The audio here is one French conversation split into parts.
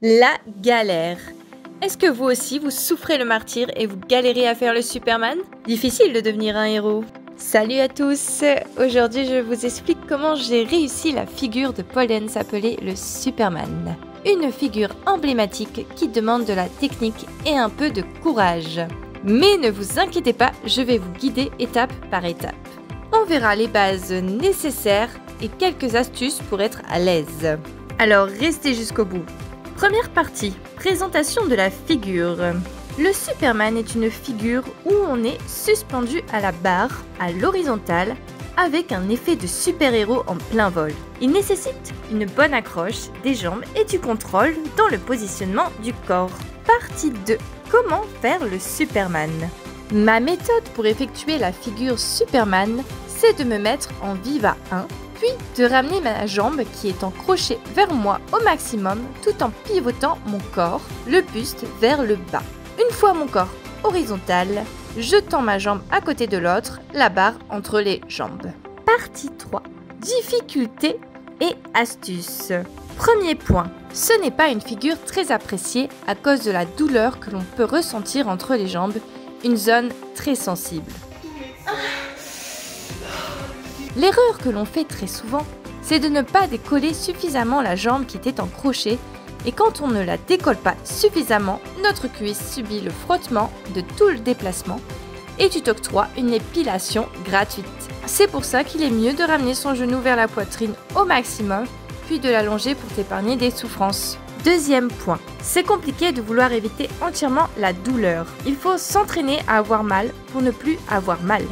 La galère. Est-ce que vous aussi vous souffrez le martyre et vous galérez à faire le Superman? Difficile de devenir un héros. Salut à tous, aujourd'hui je vous explique comment j'ai réussi la figure de Paul Dance appelée le Superman. Une figure emblématique qui demande de la technique et un peu de courage. Mais ne vous inquiétez pas, je vais vous guider étape par étape. On verra les bases nécessaires et quelques astuces pour être à l'aise. Alors restez jusqu'au bout. Première partie, présentation de la figure. Le Superman est une figure où on est suspendu à la barre, à l'horizontale, avec un effet de super-héros en plein vol. Il nécessite une bonne accroche, des jambes et du contrôle dans le positionnement du corps. Partie 2. Comment faire le Superman? Ma méthode pour effectuer la figure Superman, c'est de me mettre en Viva 1, puis de ramener ma jambe qui est en crochet vers moi au maximum tout en pivotant mon corps, le buste vers le bas. Une fois mon corps horizontal, je tends ma jambe à côté de l'autre, la barre entre les jambes. Partie 3. Difficultés et astuces. Premier point, ce n'est pas une figure très appréciée à cause de la douleur que l'on peut ressentir entre les jambes, une zone très sensible. L'erreur que l'on fait très souvent, c'est de ne pas décoller suffisamment la jambe qui était en crochet et quand on ne la décolle pas suffisamment, notre cuisse subit le frottement de tout le déplacement et tu t'octroies une épilation gratuite. C'est pour ça qu'il est mieux de ramener son genou vers la poitrine au maximum puis de l'allonger pour t'épargner des souffrances. Deuxième point, c'est compliqué de vouloir éviter entièrement la douleur. Il faut s'entraîner à avoir mal pour ne plus avoir mal.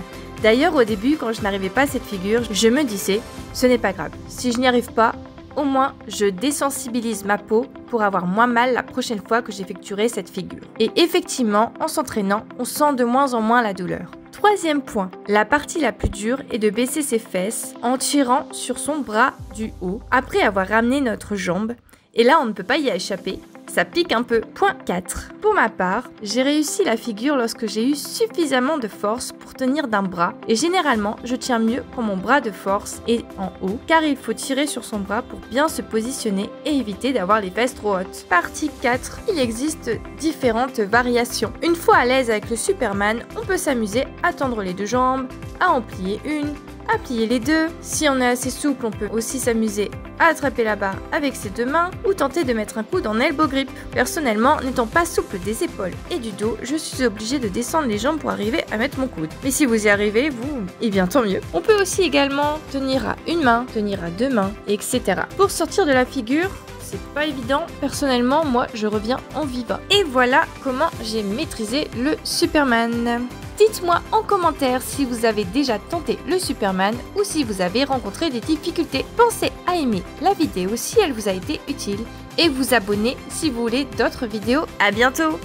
D'ailleurs, au début, quand je n'arrivais pas à cette figure, je me disais, ce n'est pas grave. Si je n'y arrive pas, au moins, je désensibilise ma peau pour avoir moins mal la prochaine fois que j'effectuerai cette figure. Et effectivement, en s'entraînant, on sent de moins en moins la douleur. Troisième point, la partie la plus dure est de baisser ses fesses en tirant sur son bras du haut après avoir ramené notre jambe. Et là, on ne peut pas y échapper. Ça pique un peu. Point 4. Pour ma part, j'ai réussi la figure lorsque j'ai eu suffisamment de force pour tenir d'un bras et généralement, je tiens mieux quand mon bras de force est en haut car il faut tirer sur son bras pour bien se positionner et éviter d'avoir les fesses trop hautes. Partie 4. Il existe différentes variations. Une fois à l'aise avec le Superman, on peut s'amuser à tendre les deux jambes, à en plier une, à plier les deux. Si on est assez souple, on peut aussi s'amuser à attraper la barre avec ses deux mains ou tenter de mettre un coude en elbow grip. Personnellement, n'étant pas souple des épaules et du dos, je suis obligée de descendre les jambes pour arriver à mettre mon coude. Mais si vous y arrivez, eh bien tant mieux. On peut aussi également tenir à une main, tenir à deux mains, etc. Pour sortir de la figure, c'est pas évident. Personnellement, moi, je reviens en Viva. Et voilà comment j'ai maîtrisé le Superman. Dites-moi en commentaire si vous avez déjà tenté le Superman ou si vous avez rencontré des difficultés. Pensez à aimer la vidéo si elle vous a été utile et vous abonner si vous voulez d'autres vidéos. À bientôt!